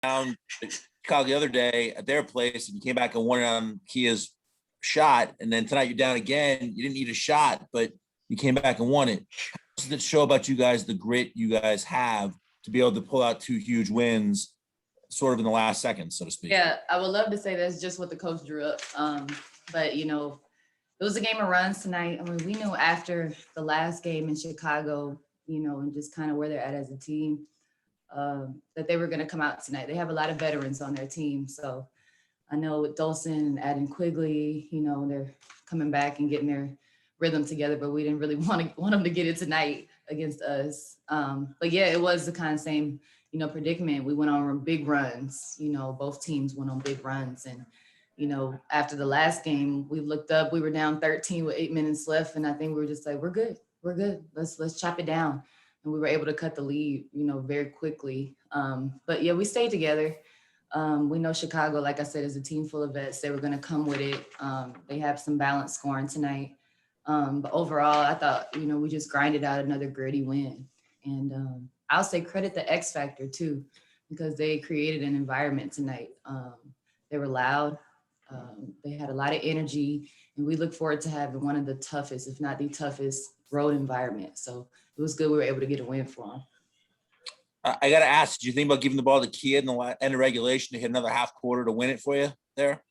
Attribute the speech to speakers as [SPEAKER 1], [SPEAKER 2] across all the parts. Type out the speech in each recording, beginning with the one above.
[SPEAKER 1] down Chicago the other day at their place and you came back and won it on Kia's shot. And then tonight you're down again. You didn't need a shot, but you came back and won it. How does it show about you guys, the grit you guys have to be able to pull out 2 huge wins sort of in the last second, so to speak?
[SPEAKER 2] Yeah, I would love to say that's just what the coach drew up. But, you know, it was a game of runs tonight. I mean, we knew after the last game in Chicago, you know, and just kind of where they're at as a team, that they were going to come out tonight. They have a lot of veterans on their team. So I know with Dolson and adding Quigley, you know, they're coming back and getting their rhythm together, but we didn't really want them to get it tonight against us. But yeah, it was the kind of same, you know, predicament. We went on big runs, you know, both teams went on big runs. And, you know, after the last game, we looked up, we were down 13 with 8 minutes left. And I think we were just like, we're good. Let's chop it down. And we were able to cut the lead, you know, very quickly. But yeah, we stayed together. We know Chicago, like I said, is a team full of vets. They were going to come with it. They have some balanced scoring tonight. But overall, I thought, you know, we just grinded out another gritty win. And I'll say credit the X Factor too, because they created an environment tonight. They were loud. They had a lot of energy, and we look forward to having one of the toughest, if not the toughest, road environment. So it was good we were able to get a win for them.
[SPEAKER 1] I got to ask, did you think about giving the ball to Kia in the end of regulation to hit another half quarter to win it for you there?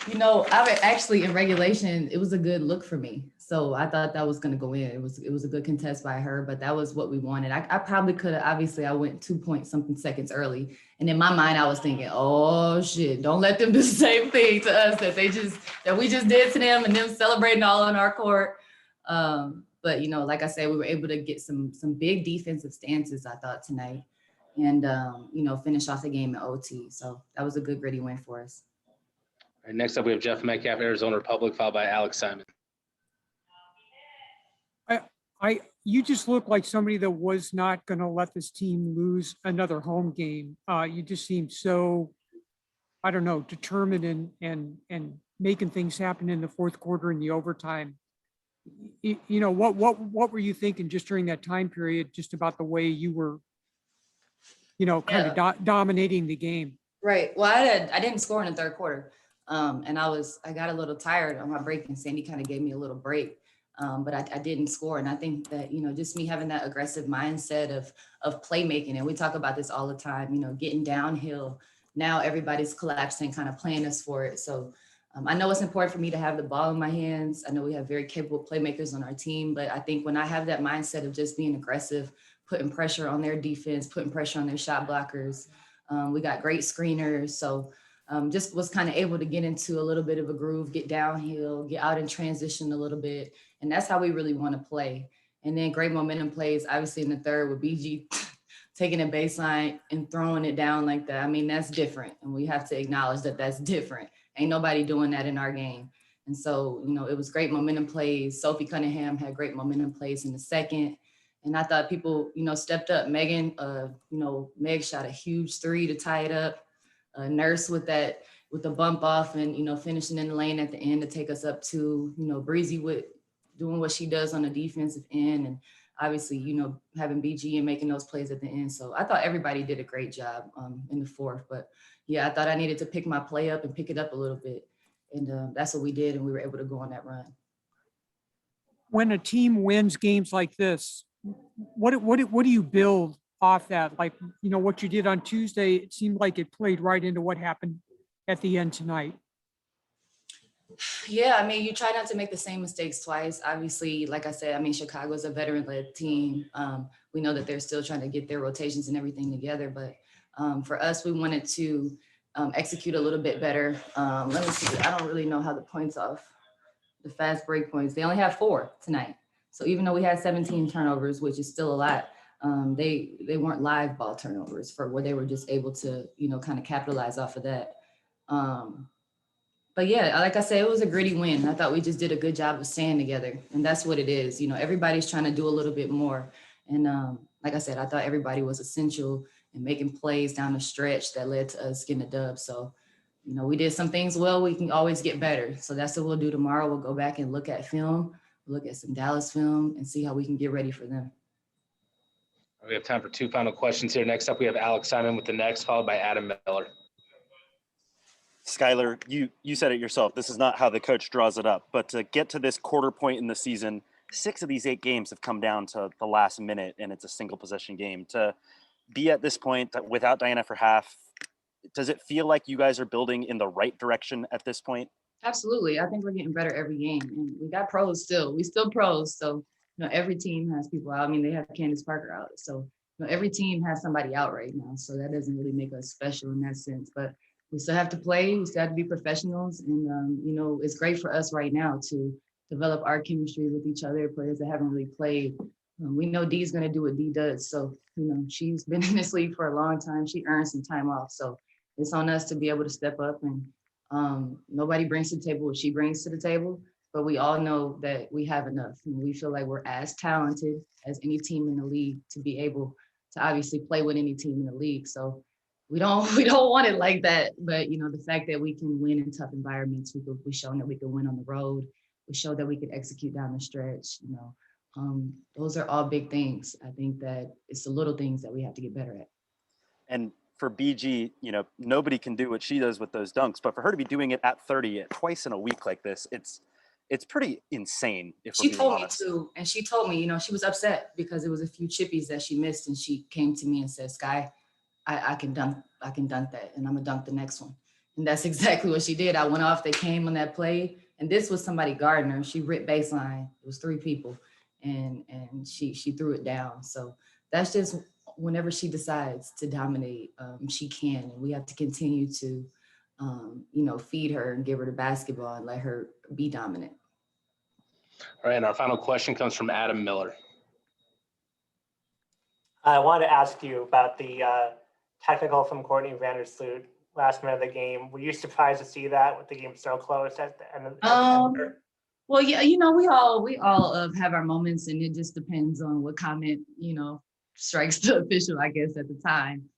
[SPEAKER 2] You know, I actually in regulation, it was a good look for me. So I thought that was going to go in. It was a good contest by her, but that was what we wanted. I probably could have, obviously I went 2 point something seconds early. And in my mind, I was thinking, oh shit, don't let them do the same thing to us that we just did to them and them celebrating all on our court. But, you know, like I said, we were able to get some big defensive stances, I thought, tonight. And, you know, finish off the game in OT. So that was a good, gritty win for us.
[SPEAKER 3] All right, next up, we have Jeff Metcalf, Arizona Republic, followed by Alex Simon.
[SPEAKER 4] You just look like somebody that was not going to let this team lose another home game. You just seemed so, I don't know, determined and making things happen in the fourth quarter and the overtime. You know, what were you thinking just during that time period, just about the way you were, you know, kind of dominating the game?
[SPEAKER 2] Right. Well, I didn't score in the third quarter. And I got a little tired on my break, and Sandy kind of gave me a little break. But I didn't score. And I think that, you know, just me having that aggressive mindset of playmaking, and we talk about this all the time, you know, getting downhill. Now everybody's collapsing, kind of playing us for it. So I know it's important for me to have the ball in my hands. I know we have very capable playmakers on our team, but I think when I have that mindset of just being aggressive, putting pressure on their defense, putting pressure on their shot blockers, we got great screeners. So just was kind of able to get into a little bit of a groove, get downhill, get out in transition a little bit. And that's how we really want to play. And then great momentum plays, obviously in the third with BG taking a baseline and throwing it down like that. I mean, that's different. And we have to acknowledge that that's different. Ain't nobody doing that in our game. And so, you know, it was great momentum plays. Sophie Cunningham had great momentum plays in the second. And I thought people, you know, stepped up. Megan, Meg shot a huge 3 to tie it up. Nurse with the bump off and, you know, finishing in the lane at the end to take us up to, you know, Breezy with doing what she does on the defensive end. And obviously, you know, having BG and making those plays at the end. So I thought everybody did a great job in the fourth. But yeah, I thought I needed to pick my play up and pick it up a little bit. And that's what we did. And we were able to go on that run.
[SPEAKER 4] When a team wins games like this, what do you build off that? Like, you know, what you did on Tuesday, it seemed like it played right into what happened at the end tonight.
[SPEAKER 2] Yeah, I mean, you try not to make the same mistakes twice. Obviously, like I said, I mean, Chicago's a veteran-led team. We know that they're still trying to get their rotations and everything together. But for us, we wanted to execute a little bit better. Let me see. I don't really know how the points off, the fast break points. They only have 4 tonight. So even though we had 17 turnovers, which is still a lot, they weren't live ball turnovers for where they were just able to, you know, kind of capitalize off of that. But yeah, like I said, it was a gritty win. I thought we just did a good job of staying together. And that's what it is. You know, everybody's trying to do a little bit more. And like I said, I thought everybody was essential in making plays down the stretch that led to us getting a dub. So, you know, we did some things well, we can always get better. So that's what we'll do tomorrow. We'll go back and look at film, look at some Dallas film and see how we can get ready for them.
[SPEAKER 3] We have time for two final questions here. Next up, we have Alex Simon with the next, followed by Adam Miller.
[SPEAKER 5] Skylar, you said it yourself. This is not how the coach draws it up. But to get to this quarter point in the season, 6 of these 8 games have come down to the last minute, and it's a single possession game. To be at this point without Diana for half, does it feel like you guys are building in the right direction at this point?
[SPEAKER 2] Absolutely. I think we're getting better every game. And we got pros still. We still pros. So, every team has people out. I mean, they have Candace Parker out. So, every team has somebody out right now. So that doesn't really make us special in that sense. But we still have to play. We still have to be professionals. And, it's great for us right now to develop our chemistry with each other, players that haven't really played. We know Dee's going to do what Dee does. So, she's been in this league for a long time. She earned some time off. So it's on us to be able to step up. And nobody brings to the table what she brings to the table. But we all know that we have enough. And we feel like we're as talented as any team in the league to be able to obviously play with any team in the league. So we don't want it like that. But, the fact that we can win in tough environments, we've shown that we can win on the road. We showed that we could execute down the stretch. Those are all big things. I think that it's the little things that we have to get better at.
[SPEAKER 5] And for BG, nobody can do what she does with those dunks, but for her to be doing it at 30 twice in a week like this, it's pretty insane. If
[SPEAKER 2] She
[SPEAKER 5] we're being
[SPEAKER 2] told me
[SPEAKER 5] honest.
[SPEAKER 2] to, and she told me, she was upset because it was a few chippies that she missed, and she came to me and said, "Sky, I can dunk that, and I'm gonna dunk the next one." And that's exactly what she did. I went off. They came on that play, and this was somebody Gardner. She ripped baseline. It was 3 people, and she threw it down. So that's just whenever she decides to dominate, she can, and we have to continue to, feed her and give her the basketball and let her be dominant.
[SPEAKER 3] All right, and our final question comes from Adam Miller.
[SPEAKER 6] I wanted to ask you about the technical from Courtney Vandersloot last minute of the game. Were you surprised to see that with the game so close at the end of the
[SPEAKER 2] Well, yeah, we all have our moments, and it just depends on what comment, strikes the official, I guess, at the time.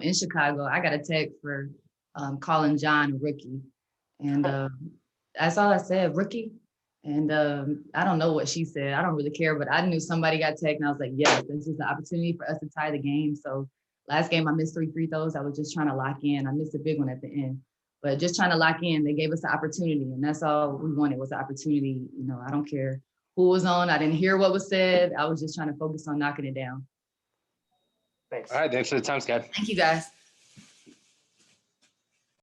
[SPEAKER 2] In Chicago, I got a text for calling John a rookie. And that's all I said, rookie. And I don't know what she said. I don't really care, but I knew somebody got tagged, and I was like, yes, this is the opportunity for us to tie the game. So last game, I missed 3 free throws. I was just trying to lock in. I missed a big one at the end, but just trying to lock in. They gave us the opportunity, and that's all we wanted was the opportunity. I don't care who was on. I didn't hear what was said. I was just trying to focus on knocking it down.
[SPEAKER 6] Thanks.
[SPEAKER 3] All right, thanks for the time, Scott.
[SPEAKER 2] Thank you, guys.